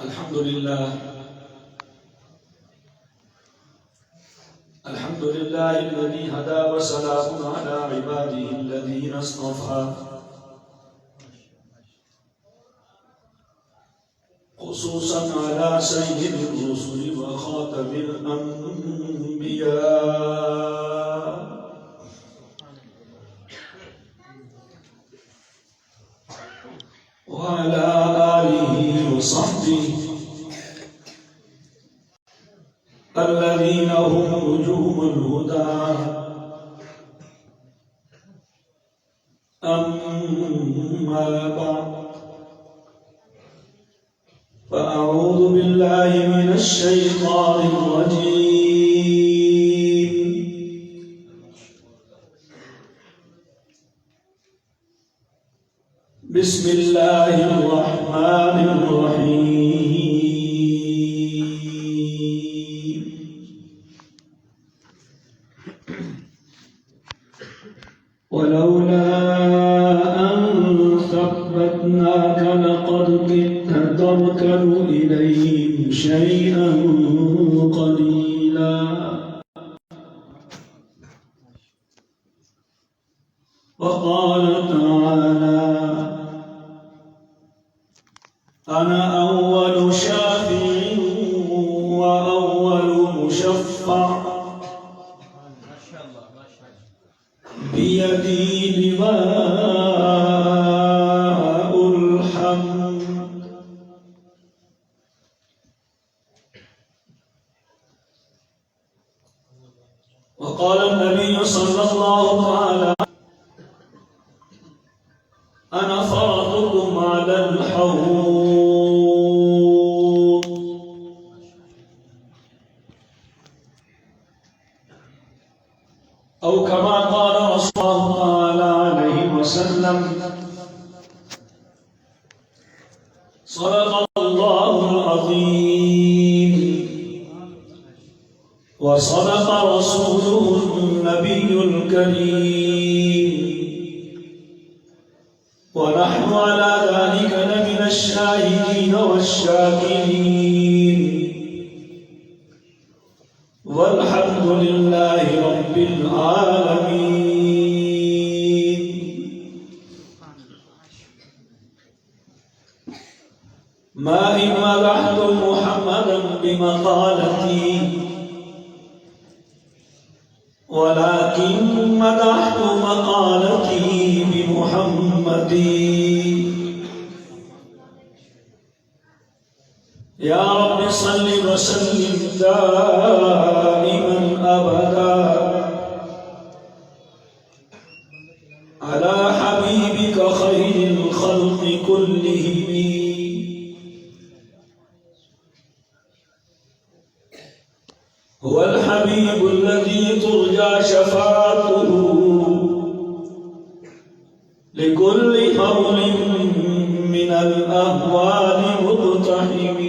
الحمد لله الذي هدى وسلام على عباده الذين اصطفى خصوصا على سيد الرسل وخاتم الأنبياء وعلى آله وصحبه الذين هم نجوم الهدى أما بعد فأعوذ بالله من الشيطان الرجيم بسم الله الرحمن الرحيم ولولا أن ثبتناك لقد كدت تركن إليهم شيئا قليلا وقال تعالى أنا أول شافع وأول مشفع بيدي لواء الحمد وقال النبي صلى الله عليه وسلم أنا فرطكم على الحوض أو كما قال رسول الله عليه وسلم صدق الله العظيم وصدق رسوله النبي الكريم ونحن على ذلك لمن الشاهدين والشاكرين والحمد لله رب العالمين. ما إن مدحت محمدا بمقالتي ولكن مدحت مقالتي بمحمد. يا رب صل وسلم دائما أبدا على حبيبك خير الخلق كلهم هو الحبيب الذي ترجى شفاعته لكل هول من الأهوال مقتحمين.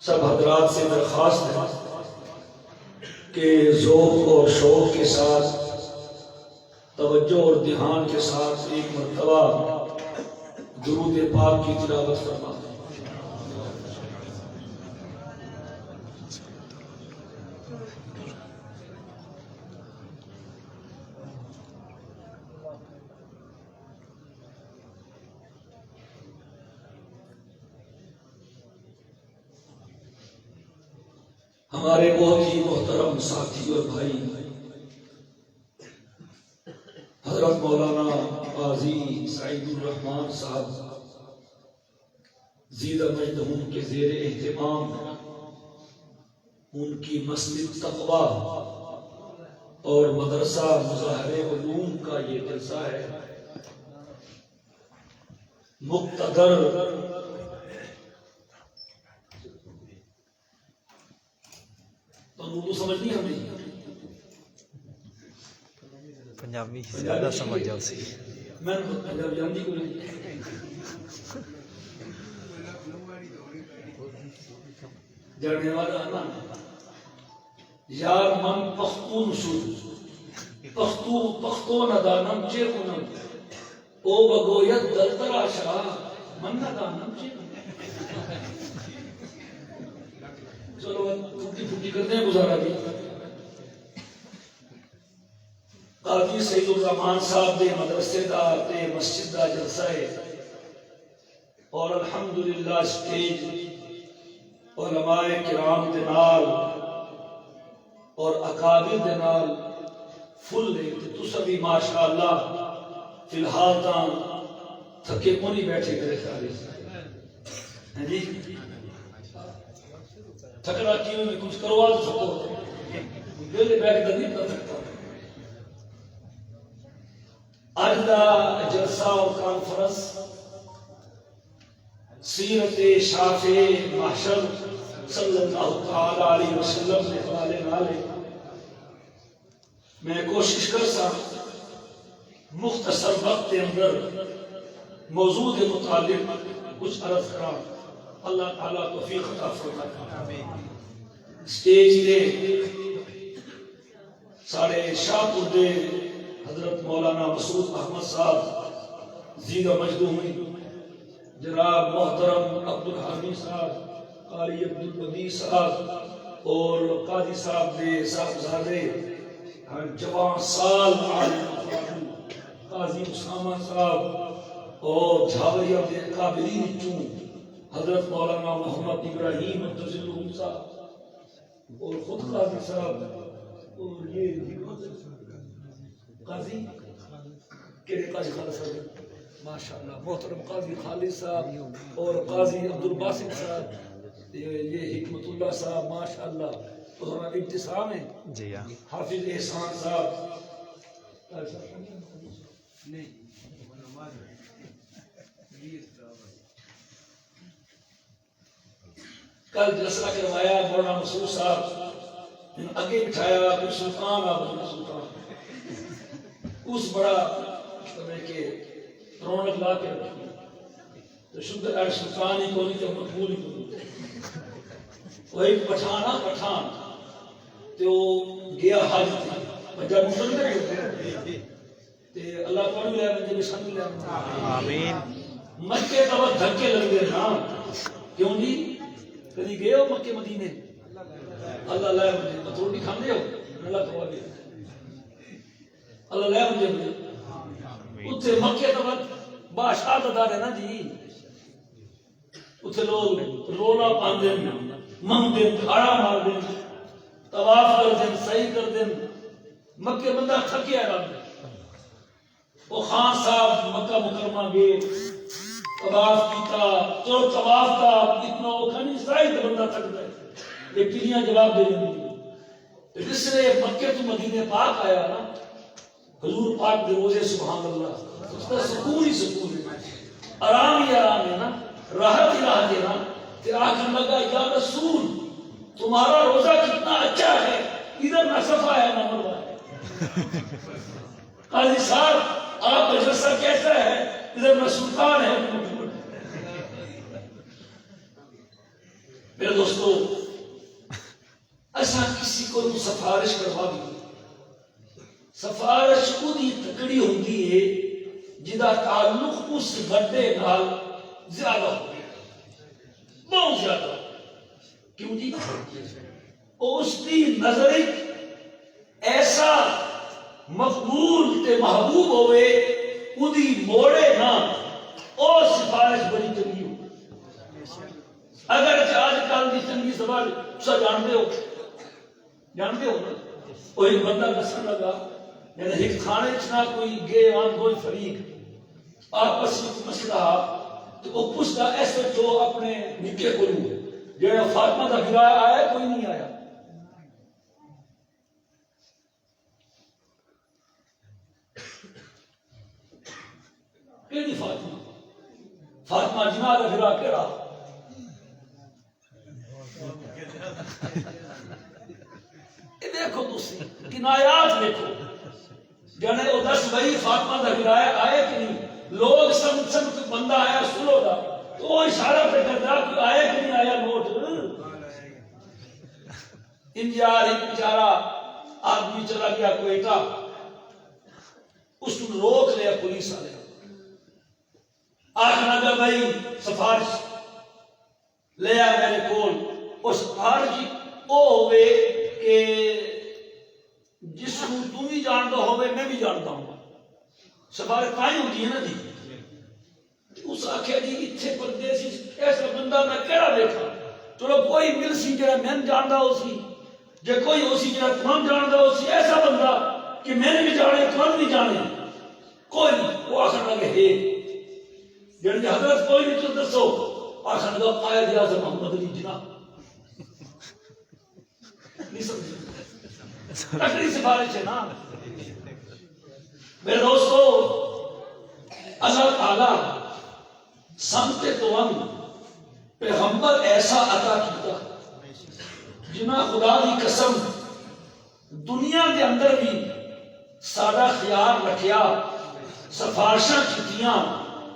سب حضرات سے درخواست ہے کہ ذوق اور شوق کے ساتھ توجہ اور دھیان کے ساتھ ایک مرتبہ درود پاک کی تلاوت فرمائیں. ہمارے بہت ہی محترم ساتھی اور بھائی حضرت مولانا قاضی سعید الرحمان صاحب زیدہ مجدہم کے زیر اہتمام ان کی مسجد تقویٰ اور مدرسہ مظاہر علوم کا یہ جلسہ ہے. مقتدر اردو سمجھ نہیں آتی پنجابی زیادہ سمجھ جاؤ سی میں پنجابی جانتی کوئی نہیں جڑنے والا ہے یار من پختون شد پختون دانم چه کنم او بگوید در تراشا مننا دان چلو پھٹی پھٹی کرتے ہیں گزارا بھی. قاضی سید الرحمان صاحب دے مدرسے دا تے مسجد دا جلسہ ہے اور الحمدللہ سٹیج علماء کرام دے نال اور اکابر دے نال فل دے تے تسا بھی ماشاءاللہ فی الحال تاں تھکے کو نہیں بیٹھے کرے خالی ہیں جی تھکنا کیوں میں کچھ کروا تو سکو دل بیٹھ کر نہیں کر سکتا. آج دا جلسہ اور کانفرنس سیرت شافع محشر صلی اللہ تعالی علیہ وسلم نے حوالے نالے میں کوشش کر سا مختصر وقت کے اندر موضوع کے متعلق کچھ عرض کرا. اللہ تعالیٰ توفیق عطا فرمائے. اسٹیج دے سارے شاہپور دے حضرت مولانا مسعود احمد صاحب زیدہ مجدومی جناب محترم عبدالحمید صاحب قاری عبدالبدی صاحب اور قاضی صاحب دے صاحبزادے جوان سال عالم قاضی اسامہ صاحب اور جھاوریہ دے قابلین چون حضرت مولانا محمد ابراہیم عبدالعزیز صاحب اور خود قاضی صاحب اور یہ قاضی کہنے قاضی خالد صاحب ماشاءاللہ محترم قاضی خالد صاحب اور قاضی عبدالباسط صاحب یہ حکمت اللہ صاحب ماشاءاللہ اور ابتسام ہے جی ہاں حافظ احسان صاحب کل جلسہ کروایا مولانا مسعود صاحب اگے بٹھایا کوئی سلطان آپ سلطان اس بڑا کہ رونق لا کے رکھی تو شکر ہے سلطان ہی کو نہیں تو مقبول ہی کو نہیں. وہ ایک پٹھان تو گیا حج تھی بجا مسلم کرتے تے اللہ تعالی لے مجھے بسم اللہ آمین. مکے کا وقت دھکے لگ گئے نا کیوں جی کدی گئے ہو مکے مدینے اللہ لے مجھے مطلوب نہیں کھاندے ہو اللہ تعالی اللہ لے مجھے اتھے مکے کا وقت بادشاہ دار ہے نا جی اتھے لوگ رولا پاندے منگ دیں کھاڑا مار دیں طواف کر دیں صحیح کر دیں مکے بندہ تھکیا رہا وہ خان صاحب مکہ مکرمہ گئے طواف کیتا تو طواف کا اتنا اوکھا نہیں صحیح تو بندہ تھک گئے یہ کلیاں جواب دے دیں جس نے مکے تو مدینے پاک آیا نا حضور پاک دے روزے سبحان اللہ اس کا سکون ہی سکون ہے آرام ہی آرام ہے نا راحت ہی راحت ہے نا کہ آخر لگا یا رسول تمہارا روزہ کتنا اچھا ہے ادھر نہ صفا ہے نہ مروا ہے قاضی صاحب آپ کا جلسہ کیسا ہے ادھر نہ سلطان ہے میرے دوستو ایسا کسی کو سفارش کروا بھی سفارش خود ہی تکڑی ہوتی ہے جدا تعلق اس بڑے نال زیادہ ہو گیا بہت زیادہ کیوں جی اس کی نظر ایسا مقبول تے محبوب ہوئے ادھی موڑے نہ اور سفارش بڑی چنگی ہو اگر آج کل کی چنگی سفارش سب جانتے ہو نا وہ ایک بندہ دسن لگا یعنی ایک کھانے چنا کوئی گئے آن کوئی فریق آپس میں مسئلہ تو وہ پوچھتا ایسے جو اپنے نکے کو لوں جو فاطمہ کا گرایا آیا کوئی نہیں آیا کیڑی فاطمہ جنا کا گرا کیڑا دیکھو تسی کنایات دیکھو جانے وہ دس بھائی فاطمہ کا گرایا آئے کہ نہیں لوگ سمجھ بندہ آیا سنو دا تو وہ اشارہ پہ کرتا کہ آئے کہ نہیں آیا نوٹ انجار ایک بیچارہ آدمی چلا گیا کوئٹہ اس کو روک لیا پولیس والے آخر اگر بھائی سفارش لے آ میرے کول، اس سفارش او ہوئے کہ جس کو تم بھی جانتا ہوئے میں بھی جانتا ہوں، سفارش تائیں ہوتی ہے نا جی۔ اس آخیا جی اتنے پردیسی ایسا بندہ میں کہڑا دیکھا، چلو کوئی مل سی جڑا میں جانتا ہو سی، جے کوئی ہو سی جڑا تمام جانتا ہو سی، ایسا بندہ کہ میں نے بھی جانے تمام بھی جانے کوئی نہیں۔ وہ آخر لگے ہے جڑے جی حضرت کوئی نہیں تو دسو، آخر لگا قائد اعظم محمد علی جناح نہیں سمجھے، تکڑی سفارش ہے نا میرے دوستو۔ اللہ تعالی سمتے تو ہم پیغمبر ایسا عطا کیتا جنہ خدا دی قسم دنیا دے اندر بھی سارا خیال رکھیا، سفارشاں کیتیاں،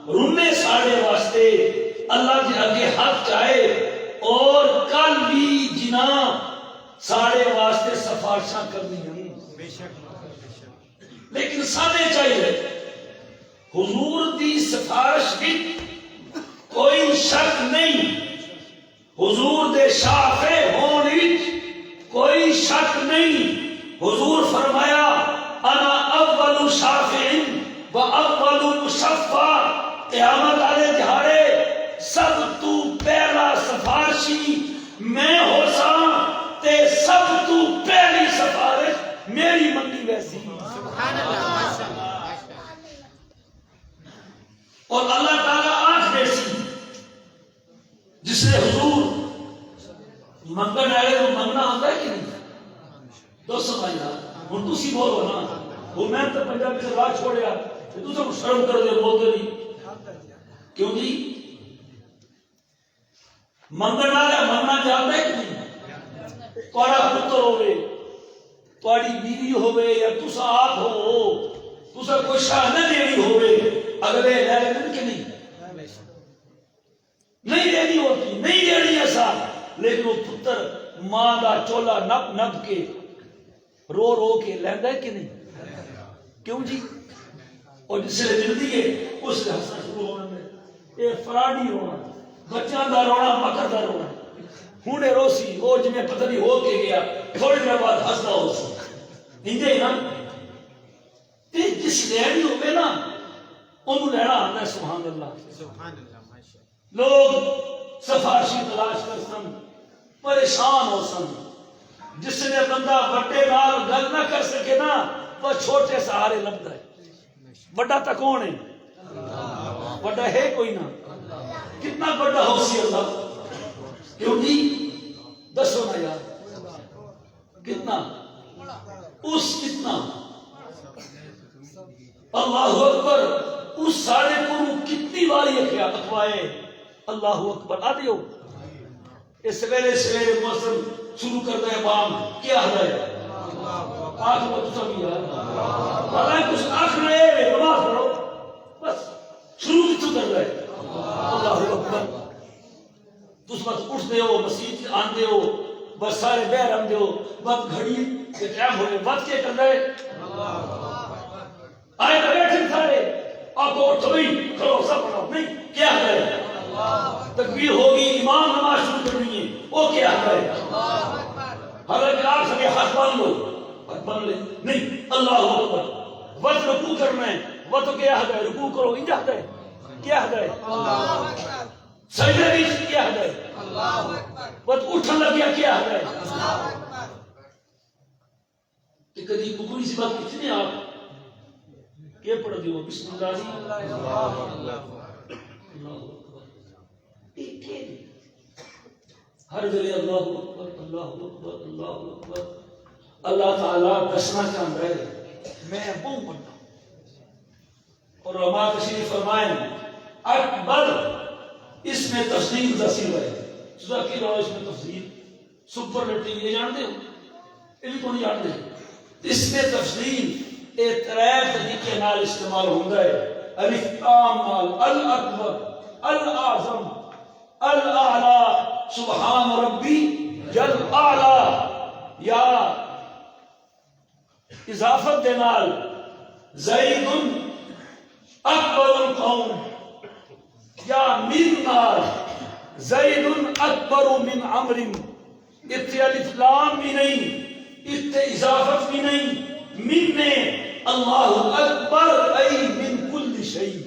رونے ساڑے واسطے اللہ کے اگے ہاتھ چاہے، اور کل بھی جنا ساڑے واسطے سفارشاں کرنی ہیں۔ لیکن سانے چاہیے حضور دی سفارش بھی کوئی شک نہیں، حضور دے شافع ہون وچ کوئی شک نہیں۔ حضور فرمایا انا اول شافع و اول مشفع، قیامت والے دہاڑے سب تو پہلا سفارشی میں ہو سا تے سب تو پہلی سفارش میری منگی ویسی۔ اور اللہ تعالیٰ آنکھ دے سی جس نے حضور منگن آئے تو منگنا ہوتا ہے کہ نہیں؟ دوستو بھائی ہوں تسی بولو نا، وہ میں تو پنجابی سے راہ چھوڑیا تو سب شرم کر دے بولتے نہیں، کیوں جی منگن آیا منگنا جانتا ہے کہ نہیں؟ تھوڑا پتر ہوئے، تھوڑی بیوی ہوئے، یا تسا آپ ہو، تسا کوئی شاہ نہ دینی ہوئے، اگلے لے لیں کہ نہیں؟ نہیں دینی ہوتی، نہیں دینی ایسا، لیکن وہ پتر ماں دا چولا نپ نپ کے رو رو کے لیندا ہے کہ نہیں؟ کیوں جی؟ اور جس سے ملتی ہے اس سے ہنسنا شروع ہونا میں، اے فراڈی رونا، بچوں دا رونا، مکر دا رونا، ہونے روسی وہ جمیں پتہ نہیں ہو کے گیا، تھوڑی دیر بعد ہنسنا ہو سی انجے نا۔ تے جس لینی ہوئے نا انہوں لینا آنا ہے، سبحان اللہ۔ لوگ سفارشی تلاش کر سن، پریشان ہو سن، جس نے بندہ بڑے نال گل نہ کر سکے نا وہ چھوٹے سہارے لبدا ہے۔ بڑا تا کون ہے؟ بڑا ہے کوئی نہ، کتنا بڑا ہو سی اللہ، کیوں جی دسو نا یار کتنا، اس کتنا اللہ اکبر، اس سارے کو کتنی باری اخوائے اللہ اکبر آ دیو۔ اس سویرے سویرے موسم شروع کرتا ہے بام کیا ہے آخ وہ تو سب یار حالانکہ کچھ آخ رہے نماز پڑھو بس شروع تو کر رہے اللہ اکبر۔ تس بس اٹھ دے ہو مسجد آن دے ہو بس سارے بہر ہم دے ہو وقت گھڑی کے ٹائم ہوئے وقت کے کر رہے آئے تو بیٹھے سارے آپ کو اٹھو ہی کھڑو سب پڑھو نہیں کیا ہے تکبیر ہوگی امام نماز شروع کرنی ہے وہ کیا ہے حالانکہ آپ سکے ہاتھ باندھ لو ہاتھ باندھ لے نہیں اللہ اکبر وقت رکوع کرنا ہے وہ تو کیا ہے رکوع کرو انجا ہے کیا ہے سجدے بھی کیا ہے وقت اٹھن لگیا کیا ہے کہ کدی ککڑی سی بات کتنے آپ کیا پڑھ دیو بسم اللہ ہر ویلے اللہ اکبر اللہ اکبر اللہ اکبر۔ اللہ تعالیٰ دسنا چاہتا ہے میں وہ بنتا ہوں، اور علماء تشریف فرمائیں اکبر اس میں تفصیل تصیل ہے سزا کی رہا اس میں تفصیل سپرلیٹو یہ جانتے ہو یہ بھی تو نہیں جانتے اس میں تفصیل اعتراف طریقے نال استعمال ہوتا ہے الف لام نال الاکبر الاعظم الاعلی سبحان ربی جل اعلی یا اضافت دے نال زید اکبر القوم یا من نار زید اکبر من عمر، اتنے الف لام بھی نہیں، اتنے اضافت بھی نہیں، من نے اللہ اکبر ای من کل شیء،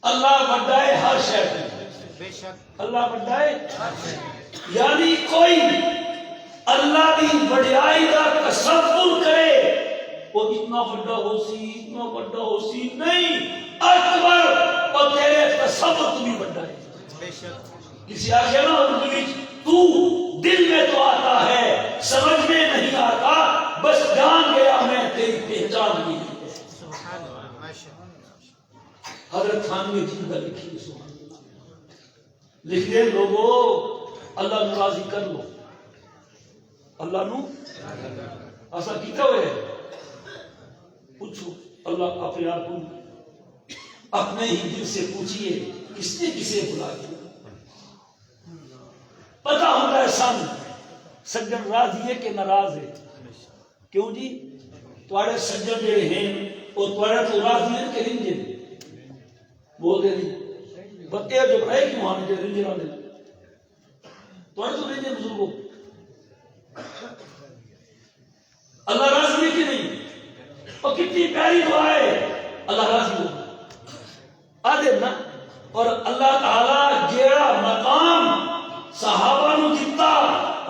اللہ بڑا ہے ہر شے سے، اللہ بڑا ہے، یعنی کوئی اللہ کی بڑائی کا تصور کرے وہ اتنا بڑا ہو سی، اتنا بڑا ہو سی، نہیں، اکبر اور تیرے تصور تو بھی بڑا ہے۔ کسی آگے نا اردو میں تو دل میں تو آتا ہے سمجھ میں نہیں آتا، بس جان گیا میں تیری پہچان کی۔ حضرت تھانوی جن کا لکھی لکھ دے لوگو اللہ نو راضی کر لو، اللہ نو ایسا کیتا ہوئے پوچھو اللہ اپنے آپ کو اپنے ہی دل سے پوچھئے کس نے کسے بلا دیا، پتا ہوتا ہے سجن راضی ہے کہ ناراض ہے، کیوں جی تھوڑے سجن جڑے ہیں وہ تھوڑے تو راضی ہیں کہ رنجن بول دے نہیں بتے جو بنائے کیوں آنے جو رنجن آنے تھوڑے تو رنجن بزرگوں اللہ راضی ہے کہ نہیں، اور کتنی پیاری دعا ہے اللہ راضی ہو آدھے نا، اور اللہ تعالیٰ جیڑا مقام صحابہ نو دیتا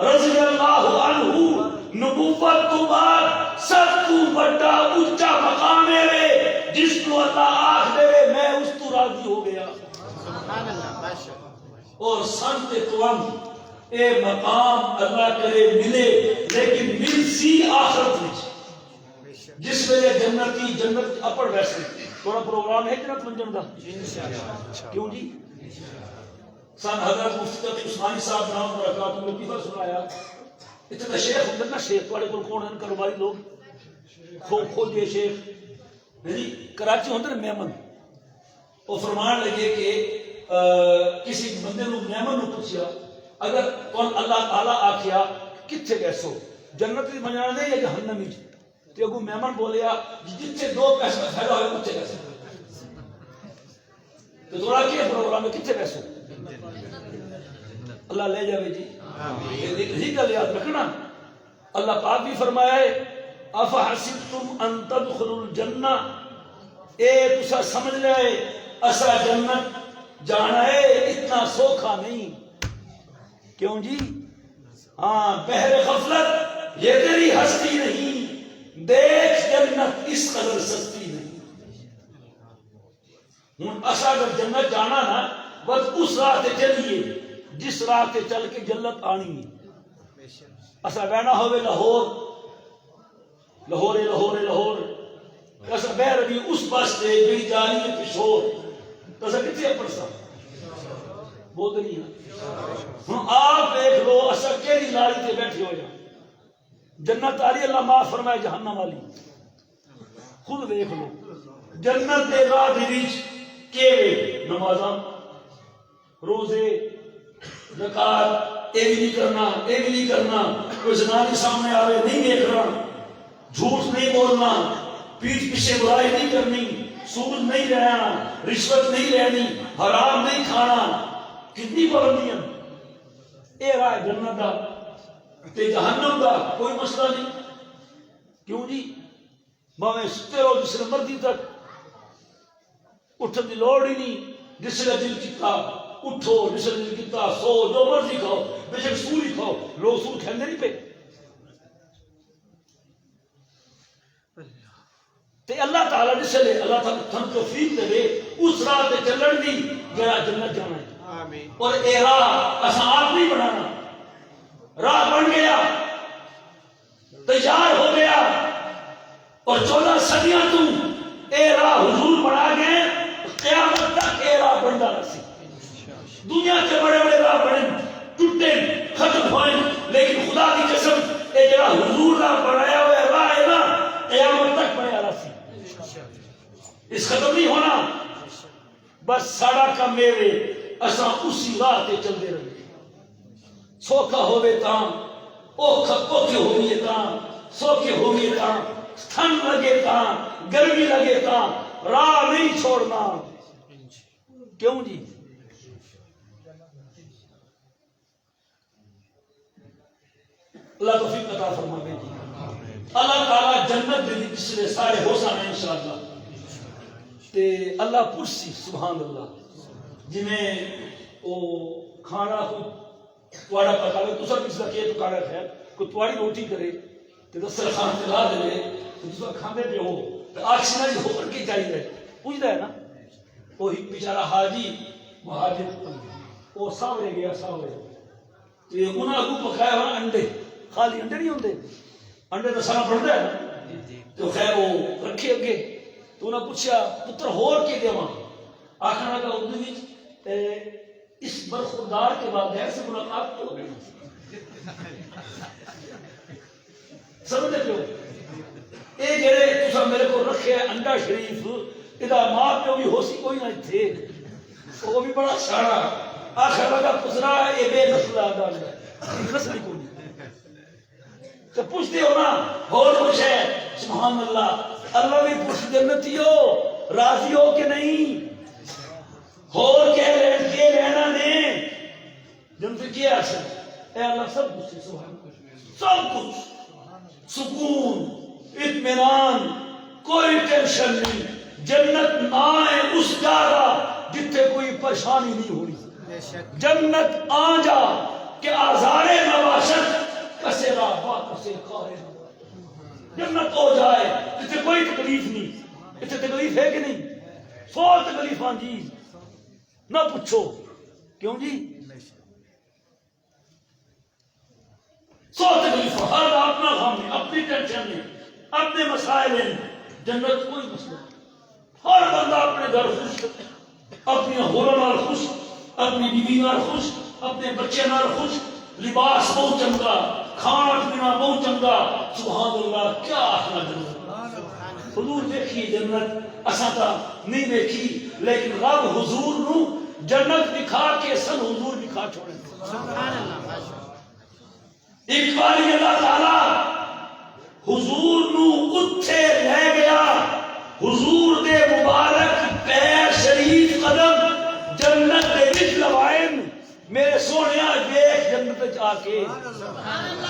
رضی اللہ عنہ نبوت تو بعد سب تو بڑا اونچا مقام ہے جس کو اللہ آخ دے میں اس تو راضی ہو گیا، اور سنت توام اے مقام اللہ کرے ملے، لیکن مل سی آخرت میں جس ویلے جنتی جنت اپڑ ویسے تھوڑا پروگرام ہے جنت منجن کا کیوں جی سن حضرت مفتی تقی عثمانی صاحب نام برکاتہ نے لطیفہ سنایا، اتنا شیخ ہوندے نا شیخ تھوڑے کول کون ہیں کاروباری لوگ کھول دیے شیخ کراچی ہوندے نا میمن، وہ فرمان لگے کہ کسی بندے نو میمن نو پوچھیا اگر کون اللہ تعالیٰ آکھیا کتھے گئے سو جنت دی منجنا نہیں یا جہنم وچ، تے اگوں میمن بولیا جتھے دو پیسے پھیلا ہوئے اتھے گئے سو، تو تھوڑا کیا پروگرام ہے کتھے گئے سو اللہ لے جاوے جی، یہی گل یاد رکھنا، اللہ پاک بھی فرمایا ہے افحسبتم ان تدخلوا الجنہ، اے تسا سمجھ لے اسا جنت جانا ہے اتنا سوکھا نہیں، کیوں جی ہاں بحر غفلت یہ تیری ہستی نہیں، دیکھ جنت اس قدر سستی نہیں، ہوں اسا اگر جنت جانا نا بس اس راہ تے چلیے جس راہ تے چل کے جنت آنی ہے، اسا بہنا ہوئے لاہور لاہور اسا بہ رہی اس بس تے جڑی جا رہی ہے پشور، اسا کتنے پڑسا بولتے نہیں ہیں، ہوں آپ دیکھ لو اسا کیڑی لاری تے بیٹھے ہو جائیں، جنت آ رہی اللہ معاف فرمائے جہنم والی، خود دیکھ لو جنت دے راہ دے وچ کیویں نمازاں روزے زکات اے بھی نہیں کرنا اے بھی نہیں کرنا، کوئی زنانے سامنے آوے نہیں دیکھنا، جھوٹ نہیں بولنا، پیٹھ پیچھے برائی نہیں کرنی، سود نہیں لینا، رشوت نہیں لینی، حرام نہیں کھانا، کتنی پابندیاں، اے راہ جنت دا تے جہنم دا کوئی مسئلہ نہیں، کیوں جی باویں ستے رہو جس نے مرضی تک اٹھن دی لوڑ ہی نہیں، جس نے دل کیتا اٹھو، جس نے دل کیتا سو، جو مرضی کھاؤ، بے شک سور ہی کھاؤ، لوگ سور کھاندے نہیں پے، تے اللہ تعالیٰ جس لے اللہ تعالیٰ تھن توفیق دے اس راہ تے چلن دی جڑا جنت جانا ہے، اور اے راہ اساں آپ نہیں بنانا، راہ بن گیا تیار ہو گیا، اور 14 صدیاں تو اے راہ حضور بنا گئے، قیامت تک اے راہ بنتا رسی، دنیا کے بڑے بڑے راہ بنے ٹوٹے ختم ہوئے، لیکن خدا کی قسم اے جڑا حضور راہ بنایا ہوئے راہ ہے نا قیامت تک بنیا رسی، اس ختم نہیں ہونا، بس ساڑا کا میرے اساں اسی راہ تے چل دے رہے، سوکھا ہوئے تاں اوکھے ہوئے تاں سوکھے ہوئے تاں ٹھنڈ لگے تاں گرمی لگے تاں راہ نہیں چھوڑنا، کیوں جی؟ اللہ توفیق عطا فرماوے جی. اللہ تعالیٰ جنت دے پچھلے سارے ہو سانے انشاءاللہ. تے اللہ پرسی سبحان اللہ جی میں او کھانا تھوڑا پکاوے تو سب اس لکے تو کھانا خیر کوئی تھوڑی روٹی کرے تے دسترخوان تے لا دے جس وقت کھاندے پہ ہو تے آکسینا جی ہو کر کے چاہیے پوچھتا ہے نا وہ بیچارہ حاجی مہاجر وہ ساورے گیا ساورے تے انہاں کو پکایا ہوا انڈے خالی انڈے نہیں ہوندے انڈے تو سارا بڑھتا ہے نا تو خیر وہ رکھے اگے تو انہاں پوچھا پتر ہور کے دیواں آکھنا لگا اردو وچ اس برخوردار کے والدین سے ملاقات کیوں گئی سمجھتے پیو اے جڑے تساں میرے کو رکھے انڈا شریف ادا ماں پیو بھی ہو سی کوئی نہ تھے وہ بھی بڑا سارا آخر لگا پترا اے بے نسل آدھا نسل ہی کوئی تو پوچھتے ہو نا اور کچھ ہے سبحان اللہ اللہ بھی پوچھ جنتی ہو راضی ہو کہ نہیں اور کے لینا نے جنت کیا اصل اے اللہ سب کچھ سبحان سب کچھ سکون اطمینان کوئی ٹینشن نہیں جنت آئے اس جگہ جتنے کوئی پریشانی نہیں ہونی جنت آ جا کہ آزارے نواشت کسے راہ کسے کارے جنت ہو جائے جتنے کوئی تکلیف نہیں اتنے تکلیف ہے کہ نہیں سو تکلیف جی نہ پوچھو کیوں جی سو تکلیف ہر اپنا غم ہے اپنی ٹینشن ہے اپنے مسائل ہیں جنت کوئی مسئلہ ہر بندہ اپنے گھر خوش اپنی حوروں نال خوش اپنی بیوی نال خوش اپنے بچے نال خوش لباس بہت چنگا کھانا پینا بہت چنگا سبحان اللہ کیا آخنا جنت حضور دیکھی جنت اساں تا نہیں دیکھی لیکن رب حضور نو جنت دکھا کے سن حضور دکھا چھوڑے سبحان اللہ ایک باری اللہ تعالی حضور نو اٹھے لے گیا حضور دے مبارک پیر شریف قدم جنت دے وچ لوائن میرے سونیا دیکھ جنت آ کے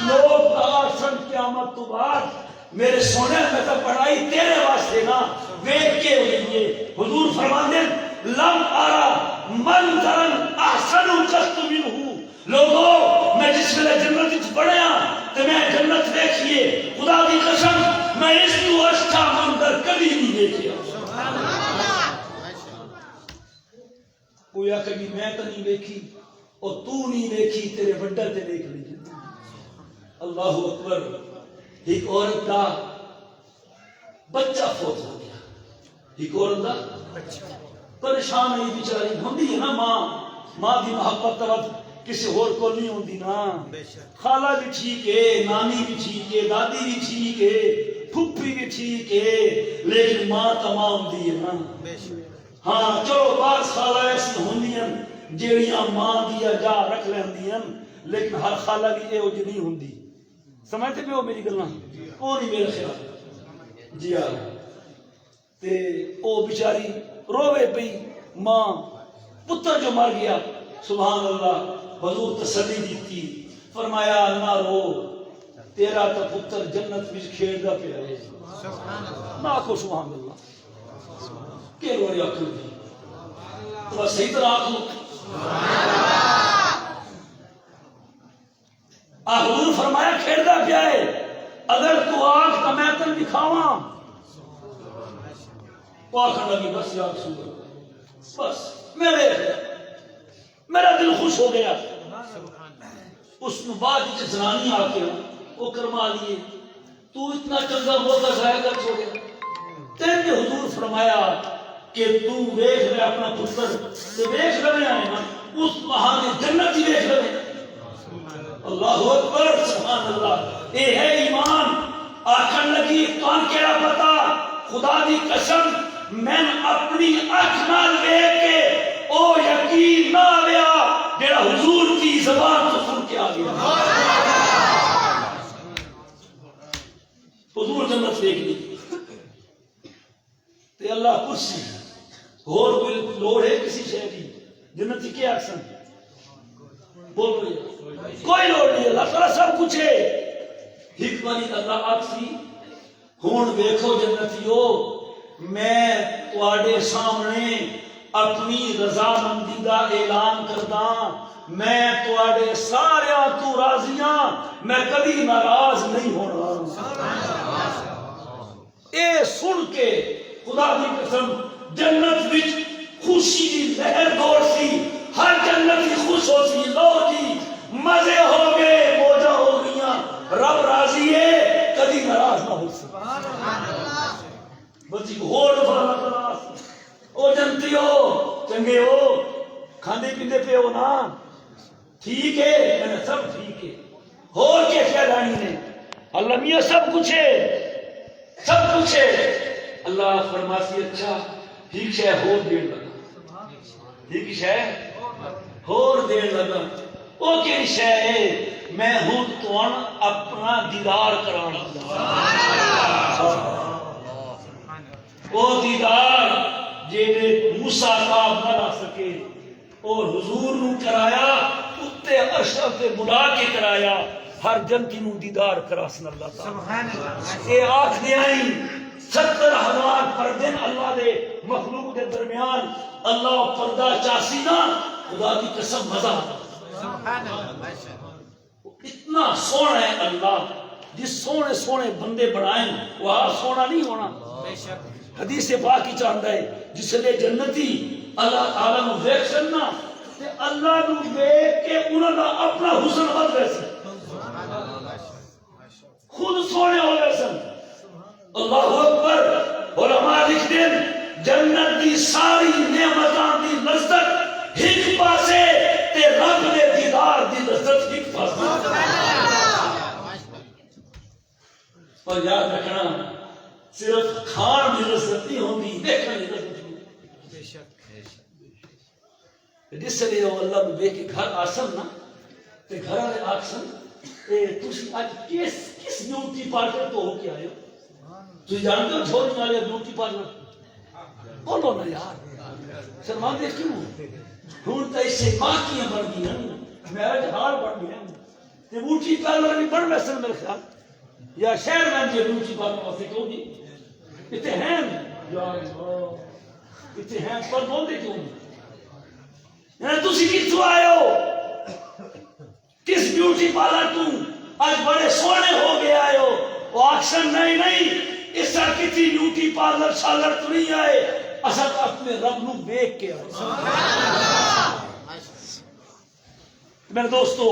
لوگ آسن قیامت تو بعد میرے سونے میں تو پڑھائی تیرے واسطے نا دیکھ کے ہوئیے حضور فرماندے لم ارا منظرن احسن قسط منہ لوگوں میں جس ویلے جنت وچ پڑھیا تے میں جنت دیکھیے خدا دی قسم میں اس تو اچھا منظر کبھی نہیں دیکھیا کوئی کبھی میں تو نہیں دیکھی اور تو نہیں دیکھی تیرے بڑا تے دیکھ لی اللہ اکبر ایک عورت کا بچہ فوت ہو گیا ایک عورت کا پریشان ہے بیچاری ہوندی ہے نا ماں دی محبت توت کسی اور کو نہیں ہوندی نا خالہ بھی ٹھیک ہے نانی بھی ٹھیک ہے دادی بھی ٹھیک ہے پھپھی بھی ٹھیک ہے لیکن ماں تمام دی ہے نا ہاں چلو بعض خالہ ایسی ہوندیاں جیڑیاں ماں دیا جا رکھ لیندیاں لیکن ہر خالہ بھی اے وجہ نہیں ہوندی سمجھتے پہ ہو میری گلاں وہ نہیں میرے خیال جی ہاں تے او بیچاری روے پئی ماں پتر جو مر گیا سبحان اللہ حضور تسلی دیتی فرمایا نہ رو تیرا تو پتر جنت وچ کھیڈدا پیا ہے نہ کو سبحان اللہ کہ رو رہا کیوں دی تو صحیح طرح آخو حضور فرمایا کھیڑدا پیا ہے اگر تو آنکھ تو میں تن دکھاواں وہ آخر لگی بس یا رسول اللہ بس میں میرا دل خوش ہو گیا اس نے بعد کی زنانی آ کے وہ کرما لیے تو اتنا چنگا موقع ضائع کر چھوڑے تیرے حضور فرمایا کہ تو دیکھ رہے اپنا پتر تو دیکھ رہے ہیں نا اس بہانے جنت ہی دیکھ رہے اللہ اکبر سبحان اللہ اے ہے ایمان آخر لگی کون کیا پتا خدا دی قسم میں اپنی آنکھ نال دیکھ کے او یقین نہ آیا جڑا حضور کی زبان تو سن کے آ گیا حضور جنت دیکھ لی تے اللہ کرسی اور کوئی لوڑ ہے کسی شے کی جنتی کے اکسن بولو کوئی لوڑ نہیں اللہ تعالیٰ سب کچھ ہے حکمت اللہ آکسی ہون دیکھو جنتیو میں تواڈے سامنے اپنی رضامندی دا اعلان کردا میں تواڈے سارے تو راضیاں میں کبھی ناراض نہیں ہونا اے سن کے خدا دی قسم جنت وچ خوشی دی لہر دور سی ہر جنتی خوش ہو سی لو جی مزے ہو گئے موجاں ہو گئیاں رب راضی ہے کبھی ناراض نہ ہو سی بچی ہور دفعہ ناراض او جنتیو چنگے ہو کھاندے پیندے پہ ہو نا ٹھیک ہے میں سب ٹھیک ہے اور کیا کیا جانی نے اللہ میاں سب کچھ ہے اللہ فرماتی اچھا ٹھیک ہے ہور دیر لگا ٹھیک ہے ہور دیر لگا او کی شے ہے میں ہوں تو اپنا دیدار کرانا او دیدار جیڑے موسیٰ خواب نہ لا سکے اور حضور نو کرایا اتے اشرف بلا کے کرایا ہر جنتی نو دیدار کراسن اللہ تعالی اے آنکھ دے آئیں 70,000 پردن اللہ دے مخلوق دے درمیان اللہ پردہ چاسی نا خدا کی قسم مزہ اتنا سونا ہے اللہ جس سونے سونے بندے بنائیں وہ سونا نہیں ہونا حدیث پاک کی چاہتا ہے جس لئے جنتی اللہ تعالیٰ نو دیکھ سننا تے اللہ نو دیکھ کے انہوں نے اپنا حسن بد ویسے خود سونے ہو گئے سن اللہ اکبر علماء لکھ دیں جنت دی ساری نعمتان دی لذت ہک پاسے تے رب نے دیدار دی لذت ہک پاسے اور یاد رکھنا صرف کھان دی لذت نہیں ہوندی دیکھنے دی لذت ہوندی جس لئے اللہ نے دیکھ کے گھر آسن نا تے گھر والے آسن تسی آج کس بیوٹی پارلر تو ہو کے آئے ہو تو جانتے ہو چھوڑنے والے بیوٹی پارلر بولو نا یار شرمان دے کیوں ڈھونڈتا اس سے ماں کیاں بڑھ گئی ہیں میرج ہار بڑھ گئی ہیں تے بیوٹی پارلر بھی بڑھ ویسن میرے خیال یا شہر میں جو بیوٹی پارلر واسطے کیوں جی اتنے ہیں یا اللہ اتنے ہیں پر بول دے کیوں یعنی تسی کتوں آئے ہو کس بیوٹی پارلر تو آج بڑے سونے ہو گئے آئے ہو وہ آکشن نہیں اس طرح کسی بیوٹی پارلر شالر تو نہیں آئے اصل اپنے رب نو دیکھ کے آئے میرے دوستو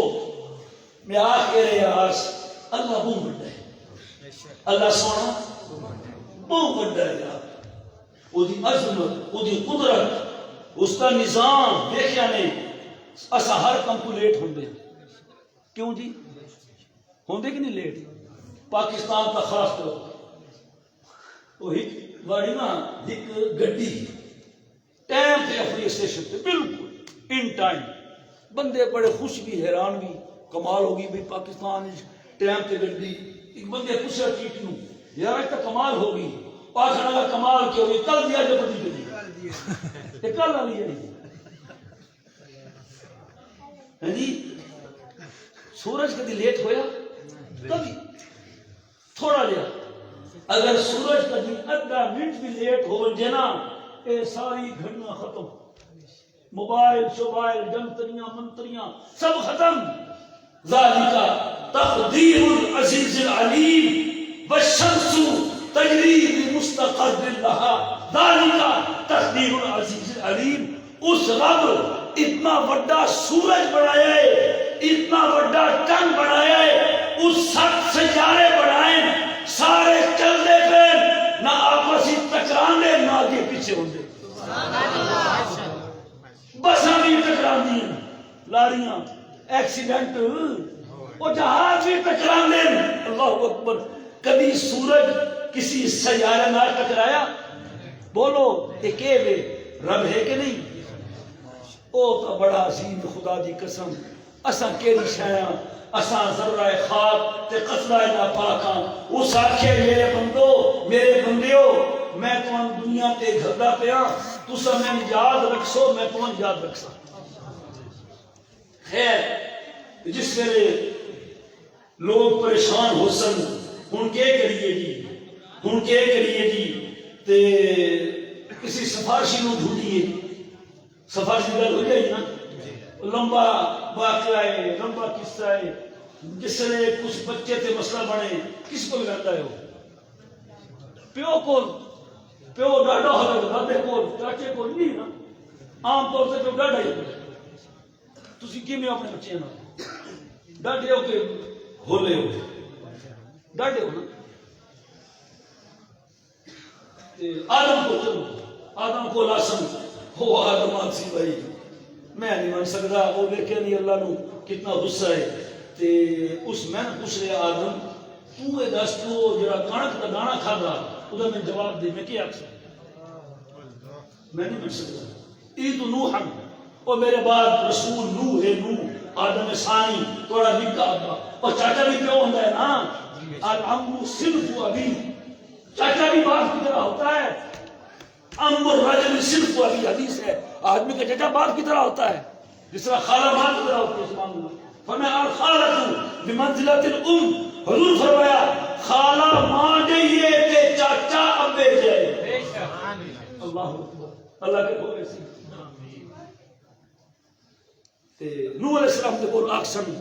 میں آخر آس اللہ بہت بڑا ہے اللہ سونا بہت بڑا ہے یار وہ دی عظمت وہ دی قدرت اس کا نظام دیکھیا نہیں اسا ہر کم کو لیٹ ہوندے کیوں جی ہوندے کہ نہیں لیٹ پاکستان کا خاص طور وہ ایک بڑی نا ایک گڈی ٹائم پہ افری اسٹیشن پہ بالکل ان ٹائم بندے بڑے خوش بھی حیران بھی کمال ہوگی بھی پاکستان ٹائم پہ گڈی ایک بندے خوش ہے ٹیٹ نو یار ایک کمال ہوگی پاکستان کا کمال کیا ہوئی کل دیا جو بڑی گڈی یہ کل نہ لیا ہے جی سورج کدی لیٹ ہویا کبھی تھوڑا لیا اگر سورج کدی ادھا منٹ بھی لیٹ ہو جنا اے ساری گھڑیاں ختم موبائل شوبائل جنتریاں منتریاں سب ختم ذالکا تقدیر العزیز العلیم والشمس تجری بمستقر لها ذالکا تقدیر العزیز العلیم اس رب اتنا بڑا سورج بنایا ہے اتنا بڑا چند بنایا ہے اس سب سیارے بنائے سارے چلتے پھر نہ آپس ہی ٹکرانے نہ آگے پیچھے ہوندے بساں بھی ٹکراندی ہیں لاریاں ایکسیڈنٹ وہ جہاز بھی ٹکراندے اللہ اکبر کبھی سورج کسی سیارے نہ ٹکرایا بولو ایک وے رب ہے کہ نہیں او تو بڑا عظیم خدا دی قسم اساں کیڑی شیاں اساں ذرہ خاک تے قطرہ ناپاکاں اس آکھے میرے بندو میرے بندیو میں تمہیں دنیا تے گھردا پیا تسا میں یاد رکھسو میں تمہیں یاد رکھسا خیر جس ویلے لوگ پریشان ہو سن ہن کے کریے جی تے کسی سفارشی نو ڈھونڈیے سفارشی گل ہو جائے نا لمبا واقعہ ہے لمبا قصہ ہے جس نے کچھ بچے تے مسئلہ بنے کس کو لگتا ہے وہ پیو ڈاڈا ہوگا دادے کو چاچے کو نہیں نا عام طور سے پیو ڈاڈا ہی تسی کیویں اپنے بچے نا ڈاڈے ہو کے ہولے ہو ڈاڈے ہو نا آدم کو چلو آدم کو لاسن ہو آدم آسی بھائی میں نہیں مان سکتا وہ دیکھے نہیں اللہ نو کتنا غصہ ہے تے اس میں پوچھ رہے آدم تو اے دس تو جڑا کھانک دا دانا کھادا ادا میں جواب دے میں کیا آکھ میں نہیں مان سکتا عید نوح اور میرے بعد رسول نوح ہے نوح آدم ثانی تھوڑا نکا ابا اور چاچا بھی کیوں ہوتا ہے نا العم صنف ابی چاچا بھی باپ کی طرح ہوتا ہے ام الرجل صنف ابی حدیث ہے آدمی کا چاچا باپ کی طرح ہوتا ہے جس طرح خالہ ماں کی طرح ہوتی ہے سبحان اللہ فرمایا الخالۃ بمنزلۃ الام حضور فرمایا خالہ ماں جائیے تے چاچا ابے جائے اللہ اکبر اللہ کے بولے سی تے نوح علیہ السلام دے کول آکسن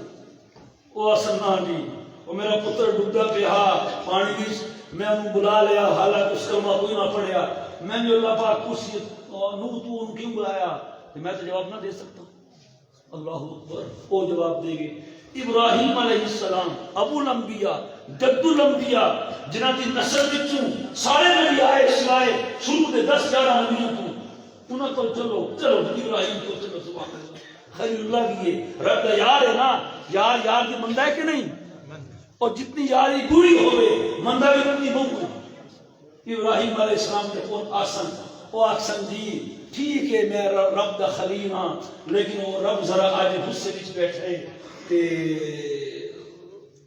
او آسن نہ جی او میرا پتر ڈبدا پیا پانی وچ میں انہوں بلا لیا حالانکہ اس کا کوئی نہ پڑیا میں نے اللہ پاک کسی نوح تو ان کیوں بلایا کہ میں تو جواب نہ دے سکتا اللہ اکبر وہ جواب دے گے ابراہیم علیہ السلام ابو الانبیاء جد الانبیاء جنہاں دی نسل وچوں سارے نبی آئے سوائے شروع دے 10-11 نبیوں کو انہاں کو چلو ابراہیم کو چلو سبحان اللہ خلیل اللہ بھی ہے رب دا یار ہے نا یار کی مندہ ہے کہ نہیں اور جتنی یاری گوری ہوئے مندہ بھی اتنی بہت ابراہیم علیہ السلام نے کون آسن او آسن جی ٹھیک ہے میں رب دا خلیل ہاں لیکن وہ رب ذرا آج غصے وچ بیٹھے تے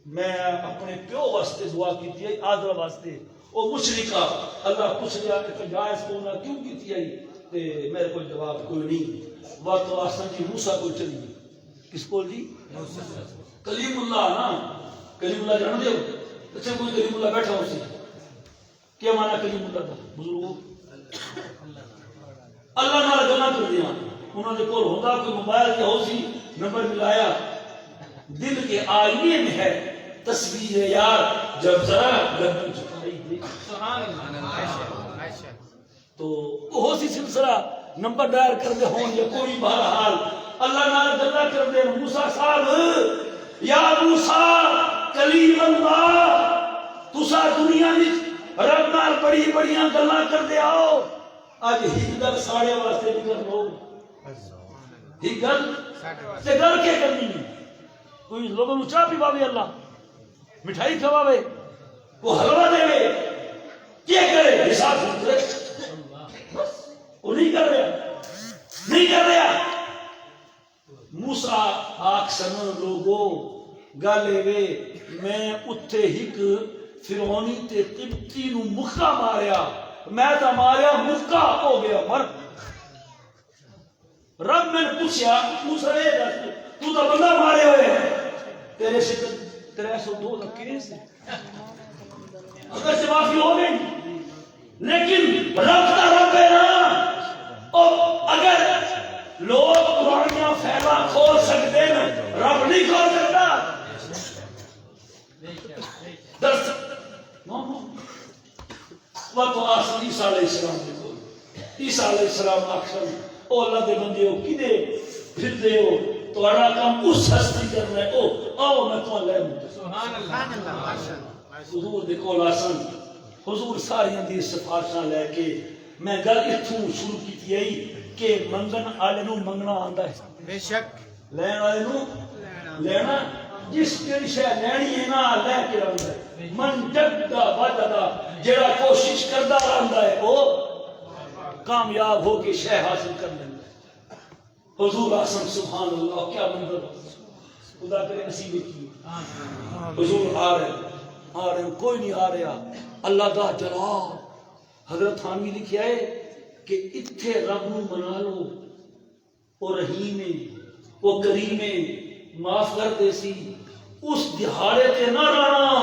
میں اپنے پیو واسطے دعا کیتی ہے آذر واسطے او مشرکہ اللہ پوچھ لیا کہ جائز کو نہ کیوں کیتی ہے تے میرے کو جواب کوئی نہیں وہ تو آسن جی موسیٰ کو چلی کس کو جی کلیم اللہ نا کلیم اللہ جان دے اچھا کوئی کلیم اللہ بیٹھا ہو سی کیا معنی کلیم اللہ تھا بزرگوں اللہ نال گلاں کر دیا انہوں نے کول ہوتا کوئی موبائل کے ہو سی نمبر ملایا دل کے آئینے میں ہے تصویر یار جب ذرا گردن جھکائی دے سبحان اللہ تو ہو سی سلسلہ نمبر ڈائل کر دے ہون یا کوئی بہرحال اللہ نال گلاں کر دے موسیٰ صاحب یا موسیٰ کلیم اللہ تسا دنیا وچ رب نال بڑی بڑیاں گلاں کر دے آؤ آج ہی گل ساڑے واسطے بھی کر لو ہی گل تے گل کے کرنی کوئی لوگوں نو چاہ پیواوے اللہ مٹھائی کھواوے کو حلوہ دے کیا کرے حساب کرے وہ نہیں کر رہا موسیٰ آکسن لوگو گالے وے میں اتھے ہک فرعونی تے قبطی نو مکہ ماریا میں تا ماریا مکہ ہو گیا مر رب میں نے پوچھا موسیٰ اے تو تا بندہ مارے ہوئے تیرے سے 302 کیس اگر سے معافی ہو گئی لیکن رب تا رب ہے نا اور اگر لوگ قرآنیاں پھیلا کھول سکتے ہیں رب نہیں کھول سکتا درس وہ تو آسان عیسیٰ علیہ السلام نے بول عیسیٰ علیہ السلام آخر او اللہ دے بندے ہو کدے پھر دے ہو تو اڑا کام اس ہستی کرنا ہے او آؤ میں تو لے مجھے سبحان اللہ حضور دے کول آسان حضور ساریاں دی سفارشاں لے کے میں گل اتھوں شروع کی تھی کہ منگن آلے نو منگنا آندا ہے بے شک لین آلے نو لینا جس کیڑی شے لینی ہے نا لے کے رہندا ہے من جدہ وجدہ جڑا کوشش کردا رہندا ہے او کامیاب ہو کے شے حاصل کر لیندا ہے حضور اعظم سبحان اللہ کیا منظر خدا کرے نصیب کی حضور آ رہے کوئی نہیں آ رہا اللہ دا جلال حضرت تھانوی لکھیا ہے کہ اتھے رب نو منا لو، او رحیم او کریم معاف کر دے سی، اس دہاڑے تے نہ رہنا،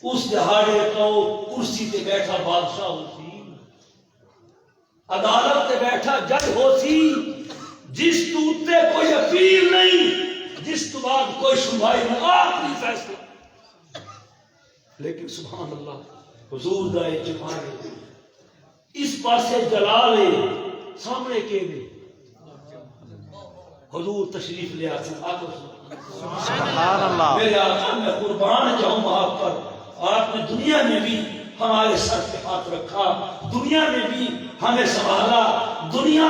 اس دہاڑے تو کرسی تے بیٹھا بادشاہ ہو سی، عدالت تے بیٹھا جج ہو سی، جس تو تے کوئی اپیل نہیں، جس تو بعد کوئی سنوائی نہیں، آخری فیصلہ۔ لیکن سبحان اللہ حضور دا اعتبار اس پاسے جلال ہے، سامنے کے لئے حضور تشریف لے آتے ہیں۔ آپ سبحان اللہ۔ میرے آقا میں قربان جاؤں آپ پر، آپ نے دنیا میں بھی ہمارے سر پہ ہاتھ رکھا، دنیا میں بھی ہمیں سنبھالا، دنیا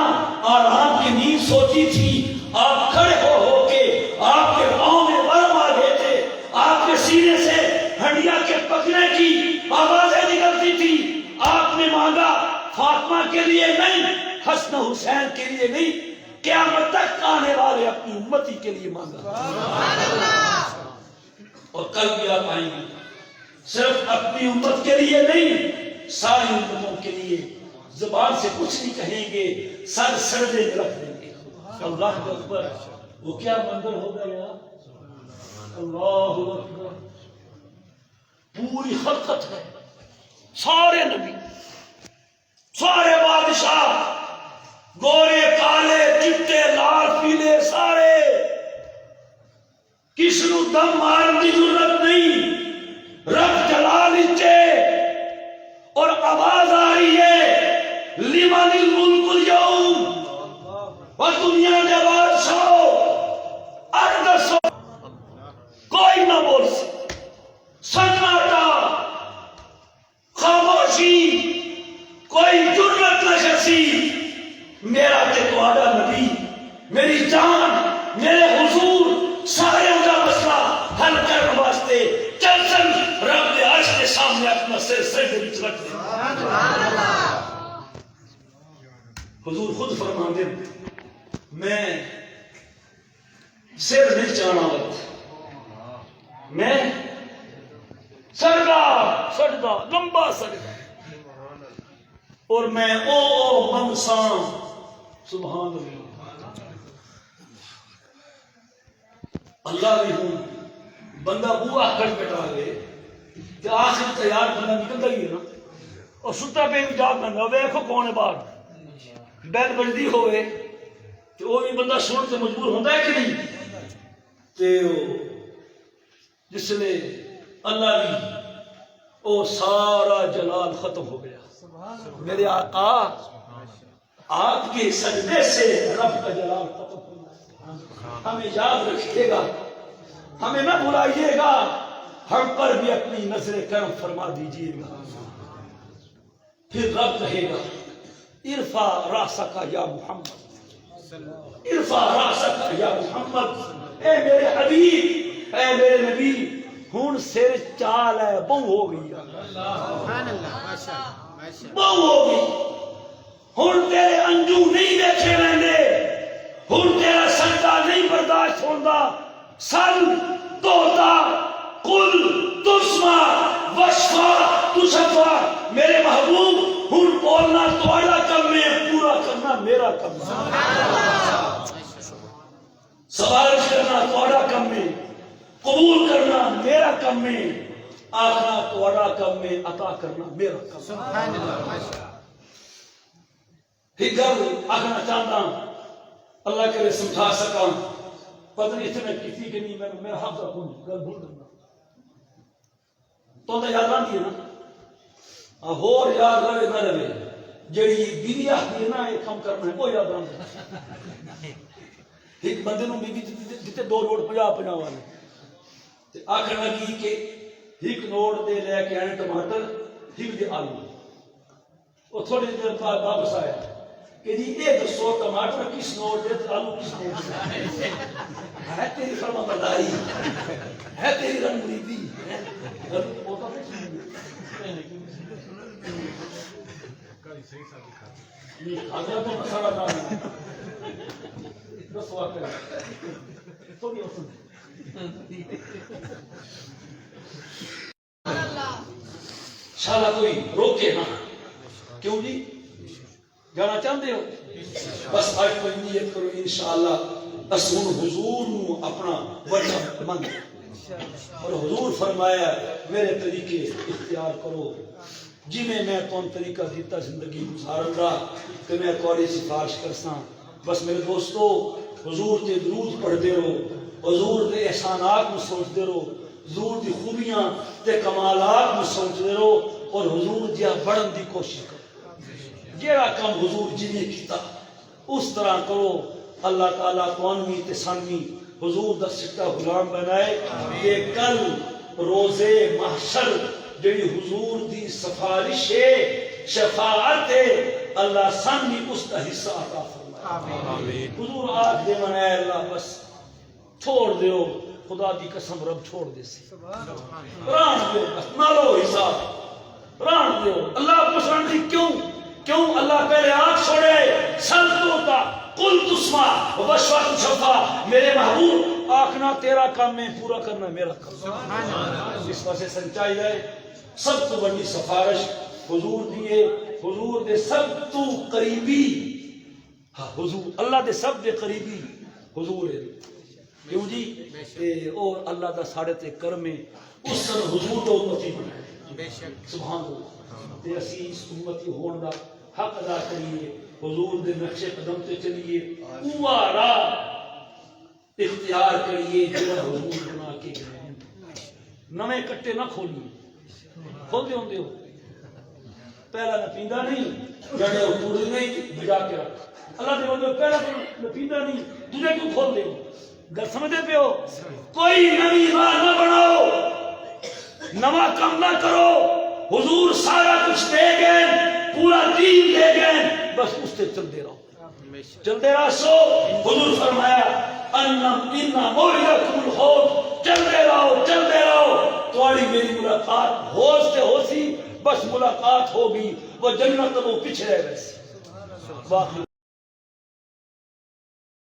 آرام کی نیند سوچی تھی، آپ کھڑے ہو کے آپ کے پاؤں میں ورم آ گئے تھے، آپ کے سینے سے ہڈیاں کے پکنے کی آوازیں نکلتی تھی، آپ نے مانگا فاطمہ کے لیے نہیں، حسن حسین کے لیے نہیں، قیامت تک آنے والے اپنی امتی کے لیے مانگا، اور کل بھی آپ آئیں گے، صرف اپنی امت کے لیے نہیں، ساری امتوں کے لیے، زبان سے کچھ نہیں کہیں گے، سر سردے میں رکھ دیں گے۔ اللہ اکبر، وہ کیا منظر ہوگا یار، اللہ اکبر، پوری خلقت ہے، سارے نبی، سارے بادشاہ، گورے کالے چٹے لال پیلے سارے، کس نو دم مارن کی ضرورت نہیں، رب جلال اچے، اور آواز آ رہی ہے لمن الملک اليوم، اور دنیا کے بادشاہ اردسو، کوئی نہ بول سکتا، سناٹا، خاموشی، کوئی جرأت نہ کسی، میرا تے تہاڈا نبی، میری جان، میرے حضور، سارے دا مسئلہ حل کرنے واسطے چل سن رب دے عرش کے سامنے اپنا سر سجدے وچ رکھ دے۔ حضور خود فرماندے میں سر نہیں چاہنا وقت، میں سجدہ لمبا سجدہ، اور میں او منسان، سبحان اللہ، اللہ بھی ہوں، بندہ بوا کھٹکھٹا لے کہ آخر تیار بندہ نکلتا ہی ہے نا، اور ستا پہ بھی جاگ بندہ ویکھو کون ہے باہر، بیل بجدی ہوئے تو وہ بھی بندہ سن سے مجبور ہوتا ہے کہ نہیں، تو جس نے اللہ بھی او سارا جلال ختم ہو گیا، میرے آقا آپ کے سجدے سے رب کا جلال ختم ہو گیا، ہمیں یاد رکھیے گا، ہمیں نہ بھلائیے گا، ہم پر بھی اپنی نظر کرم فرما دیجیے گا۔ پھر رب کہے گا ارفع راسک یا محمد، ارفع راسک یا محمد، اے میرے حبیب، اے میرے نبی، ہون سر چال ہے، بہو ہو گئی، بہو ہو گئی، ہون تیرے انجو نہیں دیکھے رہنے، ہون تیرا سجدہ نہیں برداشت ہوندہ، سل توتا قل تسمع وشفا تشفا، میرے محبوب ہون بولنا تمہارا کم ہے، پورا کرنا میرا کم ہے، سفارش کرنا تمہارا کم ہے، قبول کرنا میرا کم ہے، آخنا تمہارا کم ہے، عطا کرنا میرا کم ہے۔ ہی گل آخنا چاہتا اللہ کے لئے سمجھا سکا، پتہ نہیں اتنے کسی کے نہیں، میرا حافظہ کون گل بھول کرنا تو یاد آتی ہے نا، اور یاد رہے نہ رہے، جیڑی بیوی آتی ہے نا ایک ہم کرنا ہے وہ یاد آتا ہے، ایک بندے نو بیوی دیتے 2 نوٹ 50 والے، آخر لگی کہ ایک نوٹ دے لے کے آنے ٹماٹر، ایک دے آلو، وہ تھوڑی دیر بعد واپس آیا کہ جی ایک 100 ٹماٹر کس نوٹ دے، آلو کس نوٹ دے، ہے تیری فرما برداری، ہے تیری رنگ مریدی، اگر تو مسئلہ نہ ہے دس واقع تو نہیں ہو شالا کوئی روکے نہ. کیوں جی جانا چاہتے ہو؟ بس آج کوئی نیت کرو انشاءاللہ اسوں حضور نو اپنا وجہ مند اور حضور فرمایا میرے طریقے اختیار کرو جی میں کون طریقہ دیتا زندگی گزارن دا کہ میں تھوڑی سفارش کرساں. بس میرے دوستو حضور تے درود پڑھتے رہو, حضور دے احسانات کو سوچتے رہو, حضور دی خوبیاں تے کمالات کو سوچتے رہو اور حضور جہاں بڑھن دی کوشش کرو. جیڑا کام حضور جی نے کیتا اس طرح کرو. اللہ تعالیٰ توانوی تے سانوی حضور دا سٹا غلام بنائے کہ کل روزے محشر جڑی حضور دی سفارش ہے شفاعت ہے اللہ سانوی اس کا حصہ عطا فرمائے. حضور آج دے منائے اللہ بس چھوڑ دیو خدا دی قسم رب چھوڑ دے سی ران دیو بس نالو حساب ران دیو. اللہ پسند دی کیوں اللہ پہلے آنکھ چھوڑے سن تو تا قل تسمع وبشرت شفا. میرے محبوب آنکھنا تیرا کام میں پورا کرنا میرا کام. اس پاسے سنچائی ہے سب تو بڑی سفارش حضور دیے. حضور دے سب تو قریبی حضور اللہ دے سب دے قریبی حضور ہے. کیوں جی اور اللہ دا ساڑھے تے کرم ہے اس سن حضور دا امتی بنائے. سبحان اللہ. تے اسی اس امتی ہون دا حق ادا کریے حضور دے نقش قدم تے چلیے اوہ راہ اختیار کریے جڑا حضور بنا کے گئے. نویں کٹے نہ کھولیے کھول دے ہوندے ہو پہلا نپیندا نہیں جڑے حضور نہیں بجا کے رکھ. اللہ دے بندے پہلا نپیندا نہیں دوسرے کیوں کھول دے ہو؟ گل سمجھتے پہ ہو؟ کوئی نئی راہ نہ بناؤ نواں کام نہ کرو. حضور سارا کچھ دے گئے پورا دین دے گئے بس اس سے چلتے رہو سو. حضور فرمایا اِنَّا مَوْعِدَكُمُ الْحَوْض. چلتے رہو تمہاری میری ملاقات حوض سے ہو سی بس ملاقات ہوگی وہ جنت وہ پیچھے رہ گئی. باقی